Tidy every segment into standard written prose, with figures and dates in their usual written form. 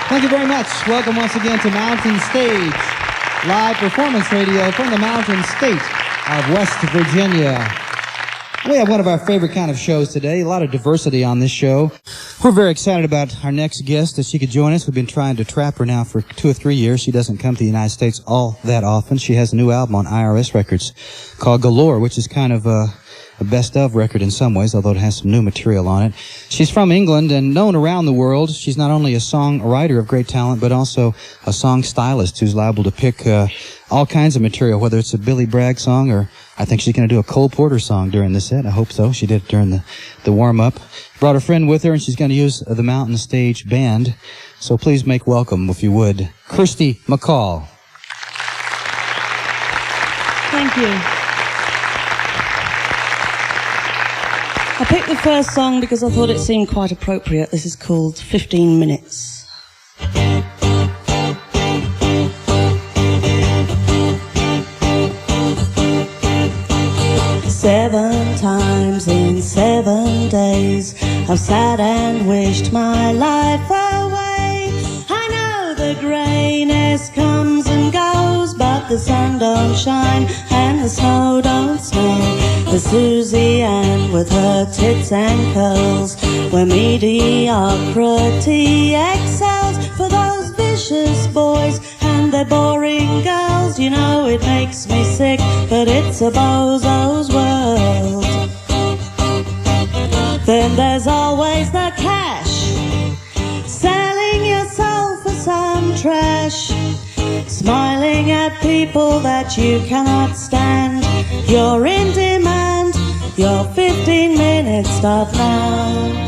Thank you very much. Welcome once again to Mountain Stage, live performance radio from the Mountain State of West Virginia. We have one of our favorite kind of shows today, a lot of diversity on this show. We're very excited about our next guest, that she could join us. We've been trying to trap her now for 2 or 3 years. She doesn't come to the United States all that often. She has a new album on IRS Records called Galore, which is kind of a best of record in some ways, although it has some new material on it. She's from England and known around the world. She's not only a songwriter of great talent, but also a song stylist who's liable to pick all kinds of material, whether it's a Billy Bragg song or I think she's going to do a Cole Porter song during the set. I hope so. She did it during the warm-up. Brought a friend with her, and she's going to use the Mountain Stage Band. So please make welcome, if you would, Kirsty MacColl. Thank you. I picked the first song because I thought it seemed quite appropriate. This is called 15 Minutes. 7 times in 7 days I've sat and wished my life away. I know the greyness comes and goes, but the sun don't shine and the snow don't snow. The Susie Ann with her tits and curls, where mediocrity excels. For those vicious boys and their boring girls, you know it makes me sick, but it's a bozo's world. Then there's always the cash, selling your soul for some trash, smiling at people that you cannot stand. You're in demand, your 15 minutes start now.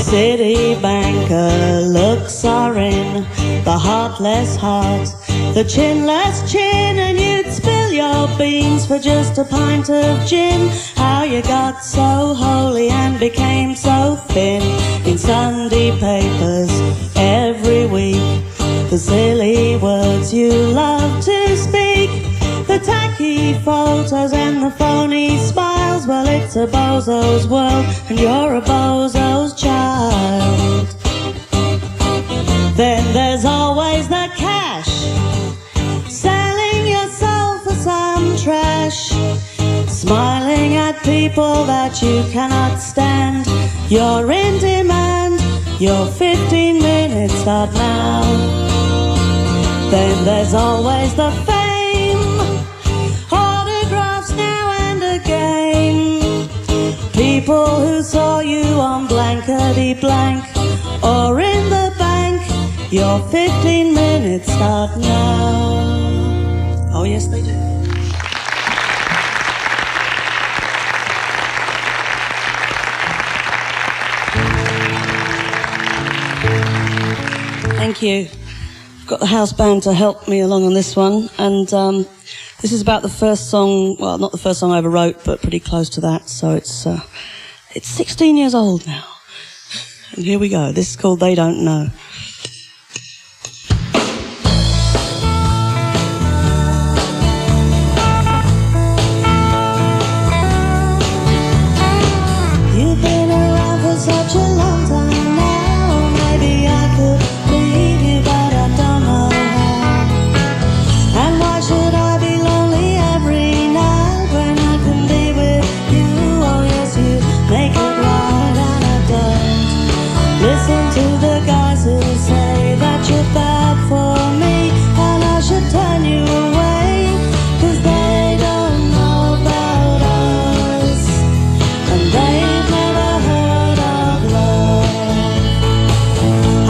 City banker looks are in, the heartless heart, the chinless chin, and you'd spill your beans for just a pint of gin. How you got so holy and became so thin. In Sunday papers every week, the silly words you love to speak, the tacky photos and the phony smiles. Well, it's a bozo's world and you're a bozo's child. Then there's always the cash, selling your soul for some trash, smiling at people that you cannot stand. You're in demand, your 15 minutes start now. Then there's always the fame, autographs now and again, people who saw you on blankety blank or in the bank. Your 15 minutes start now. Oh yes, they do. Thank you. I've got the house band to help me along on this one, and this is about the first song, well, not the first song I ever wrote, but pretty close to that, so it's 16 years old now. And here we go. This is called They Don't Know. You've been around for such a long time now, maybe I could leave you, but I don't know how. And why should I be lonely every night when I can be with you? Oh yes, you make it right and I don't. Listen to the guys who say that you're bad for me, and I should turn you away, 'cause they don't know about us, and they've never heard of love.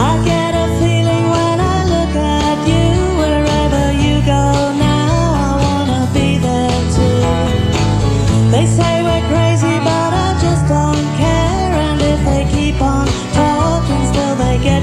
I get a feeling when I look at you, wherever you go now, I wanna be there too. They say we're crazy, but I just don't care, and if they keep on talking, still they get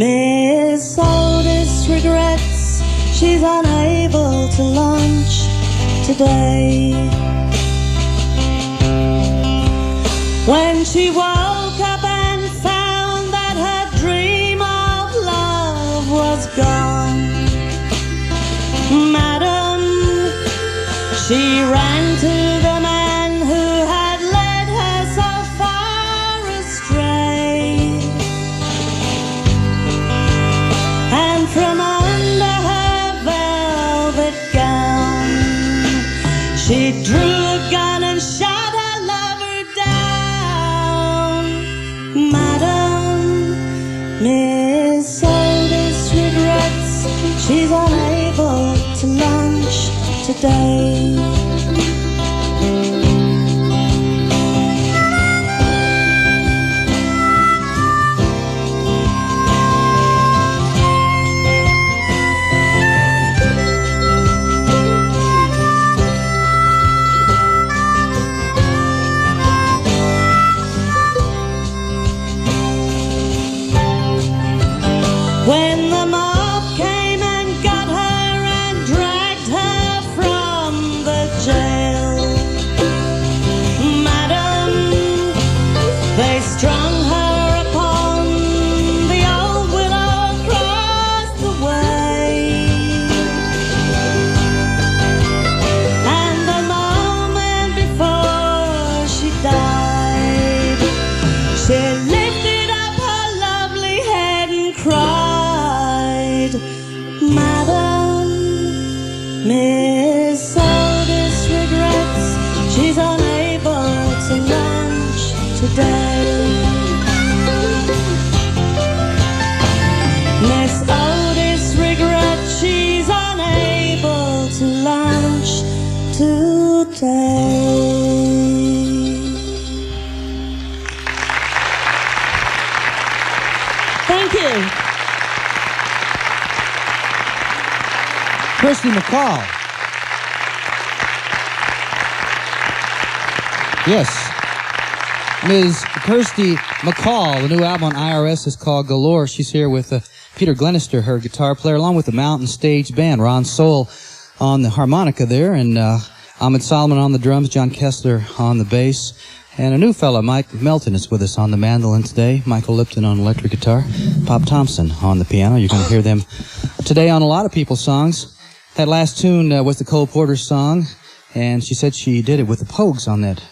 Miss Otis regrets she's unable to lunch today. When she woke up and found that her dream of love was gone, Madam, she ran to the man who had led her so far astray, and from under her velvet gown she drew a gun and shot her lover down. Madam, Miss Otis regrets she's unable to lunch today. When the mob came and got her and dragged her from the jail, Madam, they strung her upon the old willow across the way, and the moment before she died, she lifted up her lovely head and cried. Madam, Miss Otis regrets she's unable to lunch today. Miss Otis regrets she's unable to lunch today. Thank you. Kirsty MacColl. Yes. Ms. Kirsty MacColl. The new album on IRS is called Galore. She's here with Peter Glenister, her guitar player, along with the Mountain Stage Band. Ron Soul on the harmonica there, and Ahmed Solomon on the drums, John Kessler on the bass, and a new fella, Mike Melton, is with us on the mandolin today, Michael Lipton on electric guitar, Pop Thompson on the piano. You're going to hear them today on a lot of people's songs. That last tune was the Cole Porter song, and she said she did it with the Pogues on that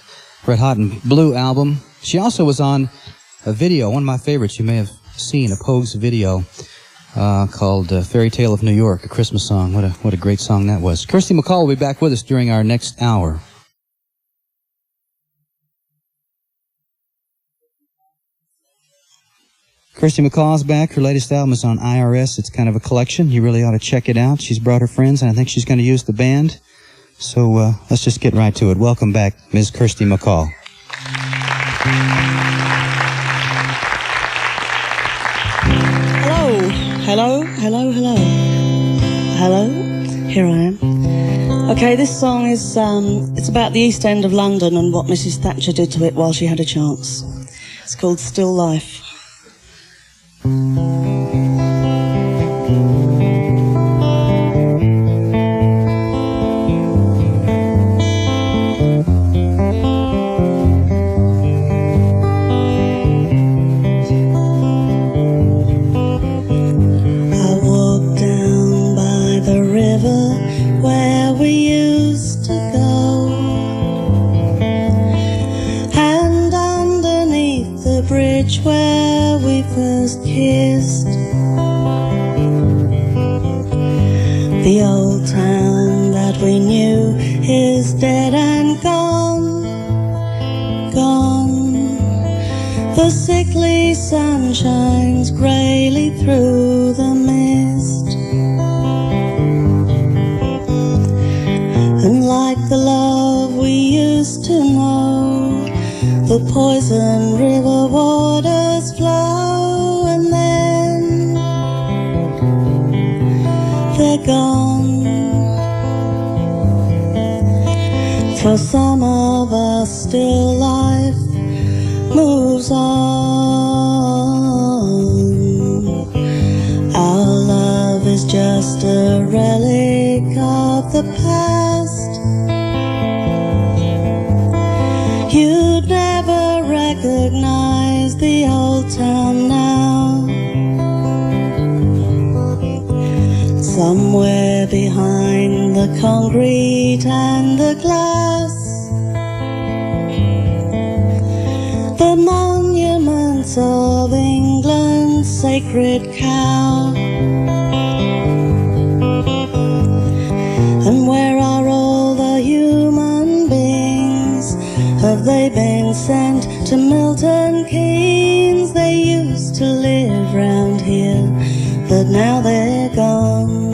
Red Hot and Blue album. She also was on a video, one of my favorites. You may have seen a Pogues video called Fairy Tale of New York, a Christmas song. What a great song that was. Kirsty MacColl will be back with us during our next hour. Kirsty MacColl's back. Her latest album is on IRS. It's kind of a collection. You really ought to check it out. She's brought her friends, and I think she's going to use the band. So let's just get right to it. Welcome back, Ms. Kirsty MacColl. Hello, hello, hello, hello. Hello, here I am. Okay, this song is, it's about the East End of London and what Mrs. Thatcher did to it while she had a chance. It's called Still Life. Where we first kissed, the old town that we knew is dead and gone, gone. The sickly sun shines greyly through the mist, and like the love we used to know, the poison river waters flow, and then they're gone. For some of us still life moves on, the concrete and the glass, the monuments of England's sacred cow. And where are all the human beings? Have they been sent to Milton Keynes? They used to live round here, but now they're gone.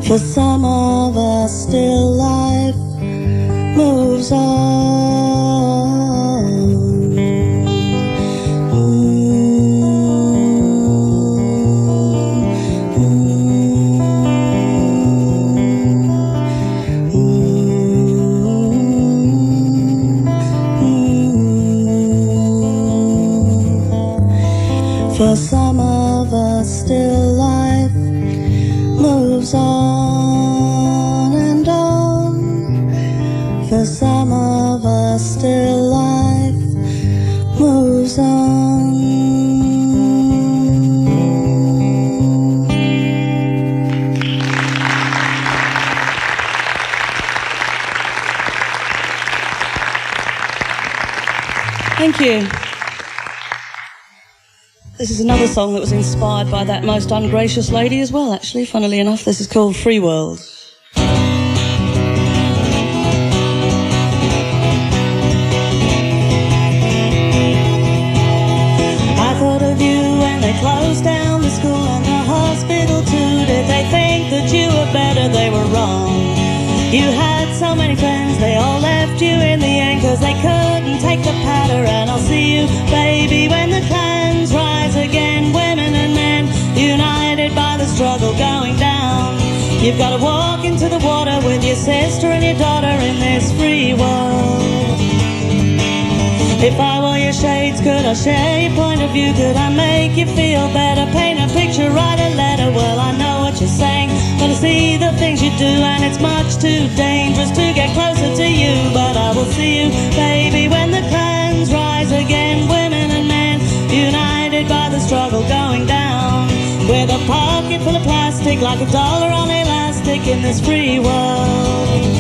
For some of us still life moves on. For some of us still life moves on and on. For some of us still life moves on. Thank you. This is another song that was inspired by that most ungracious lady as well, actually, funnily enough. This is called Free World. I thought of you when they closed down the school and the hospital too. Did they think that you were better? They were wrong. You had so many friends, they all left you in the end, 'cause they couldn't take the powder. And I'll see you, baby, when the clans rise again. Women and men, united by the struggle going down. You've got to walk into the water with your sister and your daughter in this free world. If I wore your shades, could I share your point of view? Could I make you feel better? Paint a picture, write a letter. Well, I know what you're saying, but I see the things you do, and it's much too dangerous to get closer to you. But I will see you, baby, when the clans rise again. Women and men, united by the struggle going down. With a pocket full of plastic, like a dollar on elastic in this free world.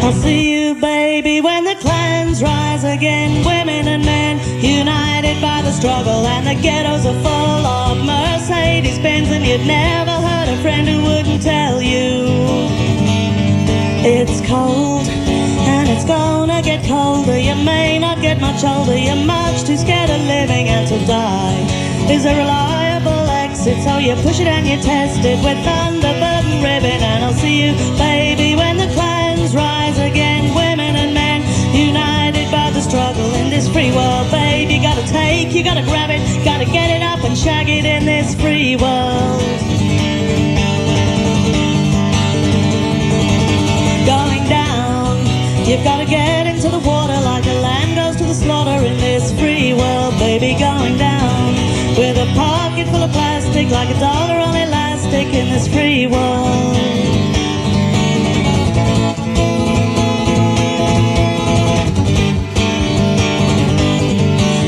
I'll see you, baby, when the clans rise again. Women and men, united by the struggle, and the ghettos are full of Mercedes-Benz, and you'd never heard a friend who wouldn't tell you. It's cold, and it's gonna get colder. You may not get much older. You're much too scared of living and to die. Is a reliable exit, so you push it and you test it with Thunderbird and ribbon. And I'll see you, baby, when the clans rise again. Women and men, united by the struggle in this free world. Baby, gotta take, you gotta grab it, gotta get it up and shag it in this free world. Going down, you've gotta get into the water like a lamb goes to the slaughter in this free world. Baby, going down, with a pocket full of plastic, like a dollar on elastic in this free world.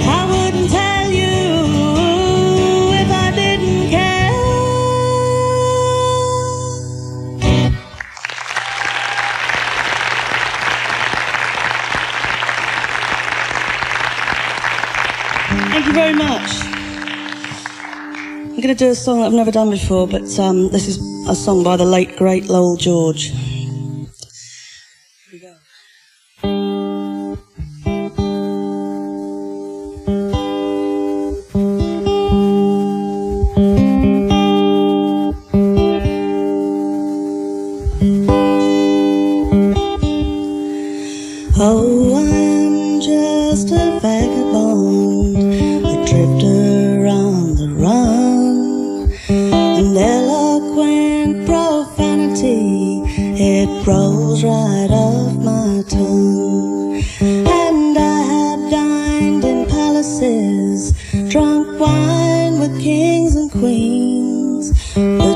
I wouldn't tell you if I didn't care. Thank you very much. I'm going to do a song that I've never done before, but this is a song by the late, great Lowell George. Here we go. Oh, I'm just a vagabond, a drifter on the run. An eloquent profanity, it rolls right off my tongue. And I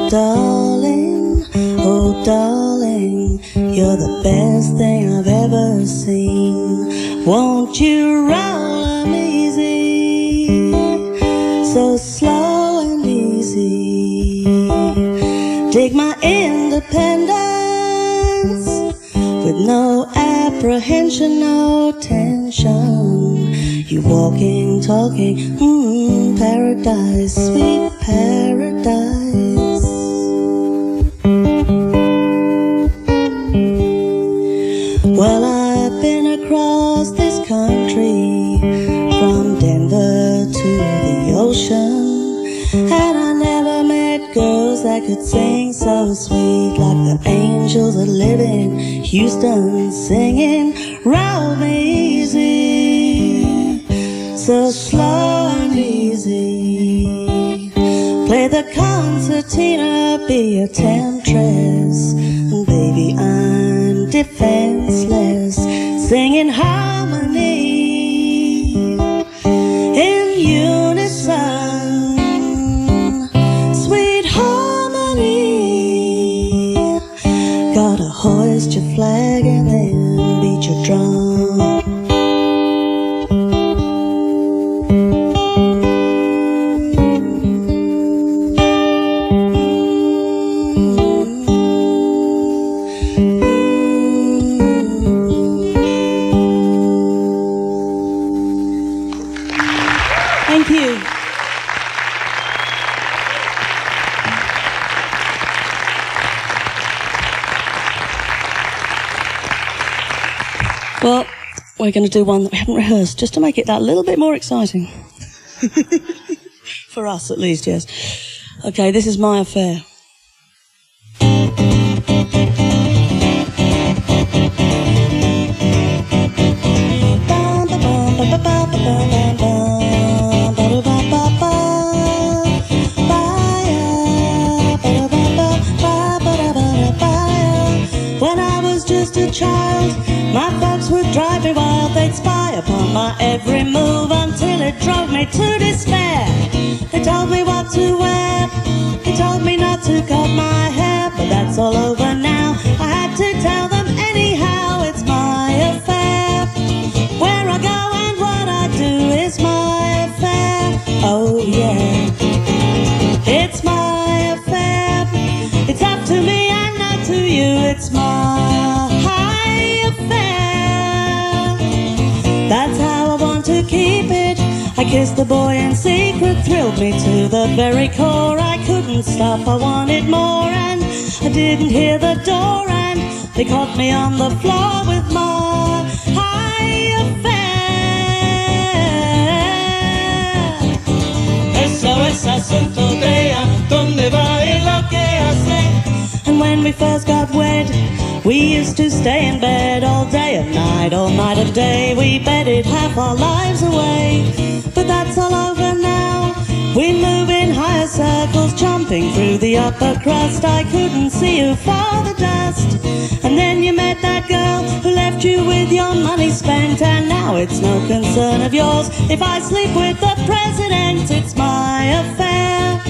darling, oh darling, you're the best thing I've ever seen. Won't you roll 'em easy, so slow and easy. Take my independence with no apprehension, no tension. You walking, talking, paradise, sweet paradise. Well, I've been across this country from Denver to the ocean, and I never met girls that could sing so sweet like the angels that live in Houston, singing roll me easy, so slow and easy. Play the concertina, be a temptress, baby I'm defenseless, singing harmony in unison, sweet harmony. Gotta hoist your flag and then beat your drum. Thank you. Well, we're going to do one that we haven't rehearsed, just to make it that little bit more exciting. For us, at least, yes. Okay, this is My Affair. When I was just a child, my folks would drive me wild. They'd spy upon my every move until it drove me to despair. They told me what to wear, they told me not to cut my hair, but that's all over now. I had to tell them anyhow, it's my affair. Where I go and what I do is my affair. Oh yeah, it's my affair. It's up to me and not to you. It's my affair. That's how I want to keep it. I kissed the boy in secret, thrilled me to the very core. I couldn't stop, I wanted more, and I didn't hear the door, and they caught me on the floor with my affair. Eso es asunto de ella, ¿dónde va y lo que hace? And when we first got wed, we used to stay in bed all day and night, all night and day. We betted half our lives away, but that's all over now. We move in higher circles, jumping through the upper crust. I couldn't see you for the dust. And then you met that girl who left you with your money spent, and now it's no concern of yours if I sleep with the president. It's my affair,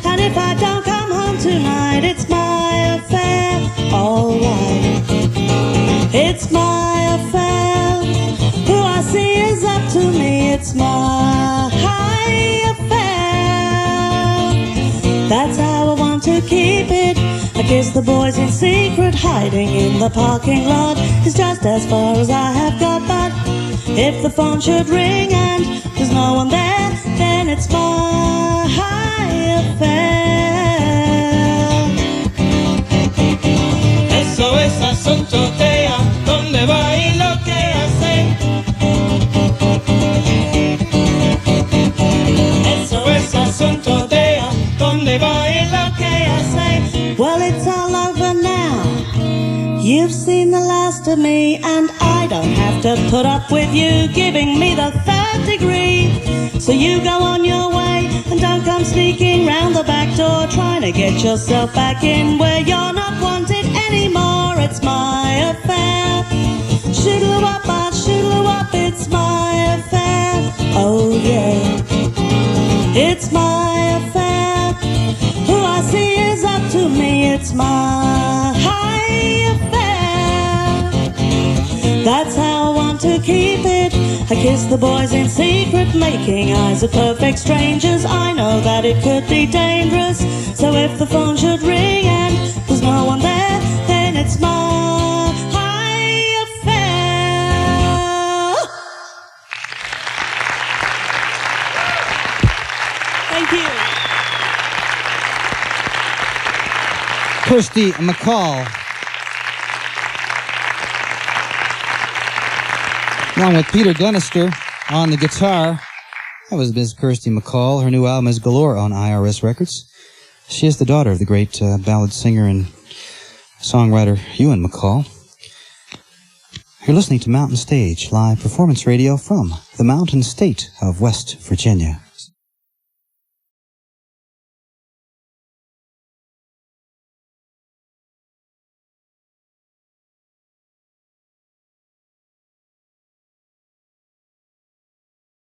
and if I don't come home tonight, it's my affair. Alright, it's my affair. Who I see is up to me. It's my affair. That's how I want to keep it. I kiss the boys in secret, hiding in the parking lot. It's just as far as I have got, but if the phone should ring and there's no one there, then it's my affair. Eso es asunto de ella, ¿dónde va y lo que hace? Eso es asunto de ella, ¿dónde va y lo que hace? Well, it's all over now. You've seen the last of me, and I don't have to put up with you giving me the third degree. So you go on your way and don't come sneaking round the back door, trying to get yourself back in where you're not wanted anymore. It's my affair. Shoodle-wop-a, shoodle-wop, it's my affair. Oh yeah, it's my affair. Who I see is up it's my affair. That's how I want to keep it. I kiss the boys in secret, making eyes at perfect strangers. I know that it could be dangerous, so if the phone should ring and there's no one there, then it's my affair. Thank you. Kirsty MacColl. Along with Peter Glenister on the guitar. That was Miss Kirsty MacColl. Her new album is Galore on IRS Records. She is the daughter of the great ballad singer and songwriter Ewan MacColl. You're listening to Mountain Stage, live performance radio from the Mountain State of West Virginia.